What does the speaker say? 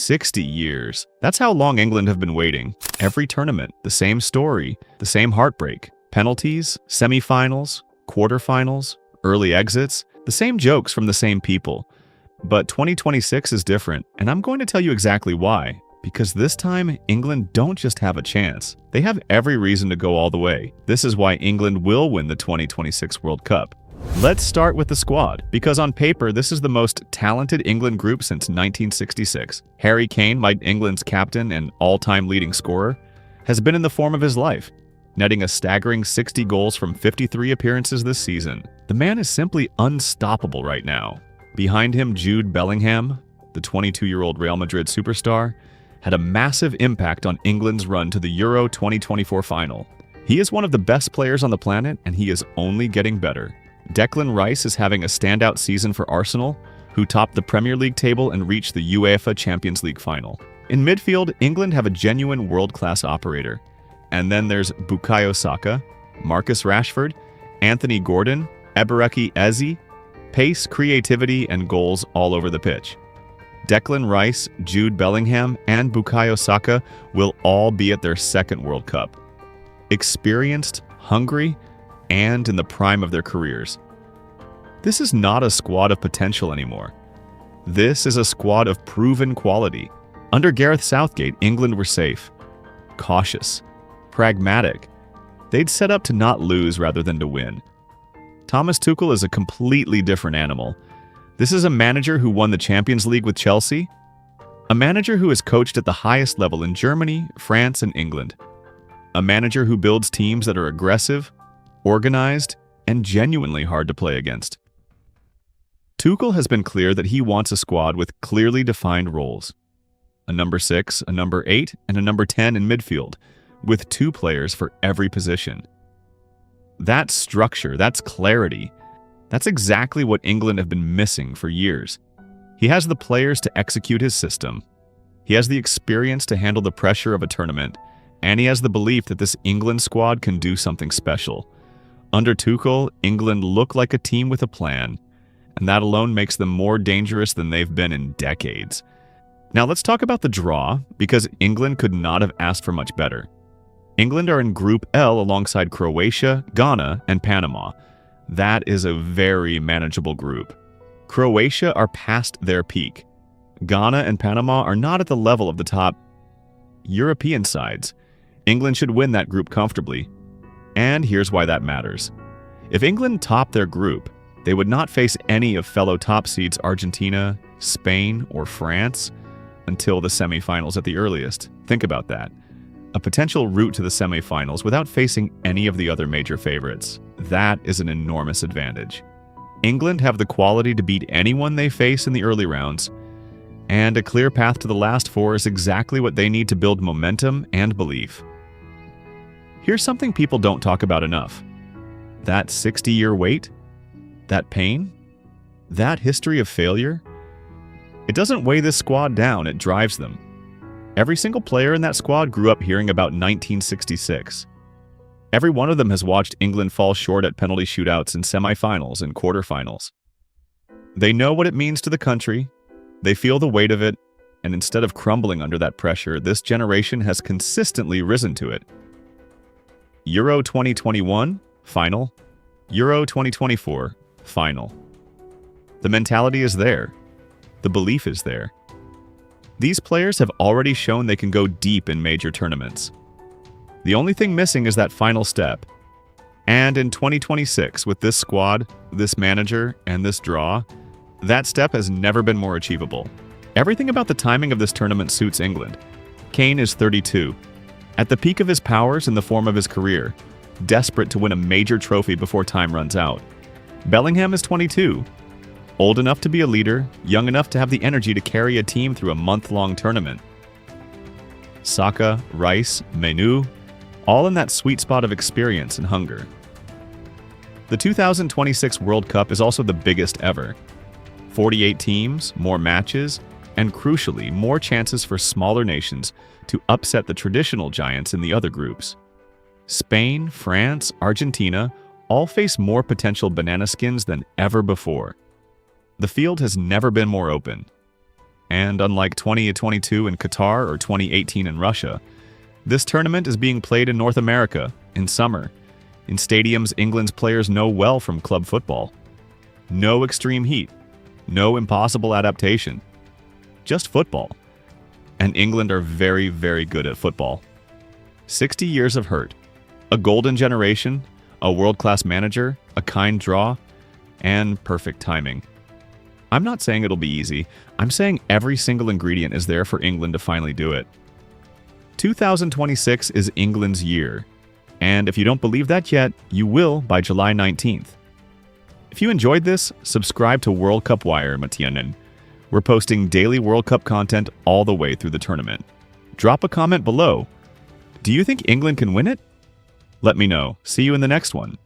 60 years. That's how long England have been waiting. Every tournament, the same story, the same heartbreak. Penalties, semi-finals, quarterfinals, early exits, the same jokes from the same people. But 2026 is different, and I'm going to tell you exactly why. Because this time, England don't just have a chance. They have every reason to go all the way. This is why England will win the 2026 World Cup. Let's start with the squad, because on paper, this is the most talented England group since 1966. Harry Kane, England's captain and all-time leading scorer, has been in the form of his life, netting a staggering 60 goals from 53 appearances this season. The man is simply unstoppable right now. Behind him, Jude Bellingham, the 22-year-old Real Madrid superstar, had a massive impact on England's run to the Euro 2024 final. He is one of the best players on the planet, and he is only getting better. Declan Rice is having a standout season for Arsenal, who topped the Premier League table and reached the UEFA Champions League final. In midfield, England have a genuine world-class operator. And then there's Bukayo Saka, Marcus Rashford, Anthony Gordon, Ebereki Eze, pace, creativity, and goals all over the pitch. Declan Rice, Jude Bellingham, and Bukayo Saka will all be at their second World Cup. Experienced, hungry, and in the prime of their careers. This is not a squad of potential anymore. This is a squad of proven quality. Under Gareth Southgate, England were safe, cautious, pragmatic. They'd set up to not lose rather than to win. Thomas Tuchel is a completely different animal. This is a manager who won the Champions League with Chelsea, a manager who has coached at the highest level in Germany, France, and England, a manager who builds teams that are aggressive, organized, and genuinely hard to play against. Tuchel has been clear that he wants a squad with clearly defined roles. A number 6, a number 8, and a number 10 in midfield, with 2 players for every position. That's structure, that's clarity. That's exactly what England have been missing for years. He has the players to execute his system. He has the experience to handle the pressure of a tournament, and he has the belief that this England squad can do something special. Under Tuchel, England look like a team with a plan, and that alone makes them more dangerous than they've been in decades. Now let's talk about the draw, because England could not have asked for much better. England are in Group L alongside Croatia, Ghana, and Panama. That is a very manageable group. Croatia are past their peak. Ghana and Panama are not at the level of the top European sides. England should win that group comfortably. And here's why that matters. If England topped their group, they would not face any of fellow top seeds Argentina, Spain, or France until the semifinals at the earliest. Think about that. A potential route to the semifinals without facing any of the other major favorites. That is an enormous advantage. England have the quality to beat anyone they face in the early rounds, and a clear path to the last 4 is exactly what they need to build momentum and belief. Here's something people don't talk about enough. That 60-year wait, that pain, that history of failure, it doesn't weigh this squad down, it drives them. Every single player in that squad grew up hearing about 1966. Every one of them has watched England fall short at penalty shootouts in semifinals and quarterfinals. They know what it means to the country, they feel the weight of it, and instead of crumbling under that pressure, this generation has consistently risen to it. Euro 2021, final. Euro 2024, final. The mentality is there. The belief is there. These players have already shown they can go deep in major tournaments. The only thing missing is that final step. And in 2026, with this squad, this manager, and this draw, that step has never been more achievable. Everything about the timing of this tournament suits England. Kane is 32, at the peak of his powers in the form of his career, desperate to win a major trophy before time runs out. Bellingham is 22, old enough to be a leader, young enough to have the energy to carry a team through a month-long tournament. Saka, Rice, Menu, all in that sweet spot of experience and hunger. The 2026 World Cup is also the biggest ever. 48 teams, more matches, and crucially, more chances for smaller nations to upset the traditional giants in the other groups. Spain, France, Argentina all face more potential banana skins than ever before. The field has never been more open. And unlike 2022 in Qatar or 2018 in Russia, this tournament is being played in North America, in summer, in stadiums England's players know well from club football. No extreme heat, no impossible adaptation, just football. And England are very, very good at football. 60 years of hurt, a golden generation, a world-class manager, a kind draw, and perfect timing. I'm not saying it'll be easy. I'm saying every single ingredient is there for England to finally do it. 2026 is England's year. And if you don't believe that yet, you will by July 19th. If you enjoyed this, subscribe to World Cup Wire, Matianen. We're posting daily World Cup content all the way through the tournament. Drop a comment below. Do you think England can win it? Let me know. See you in the next one.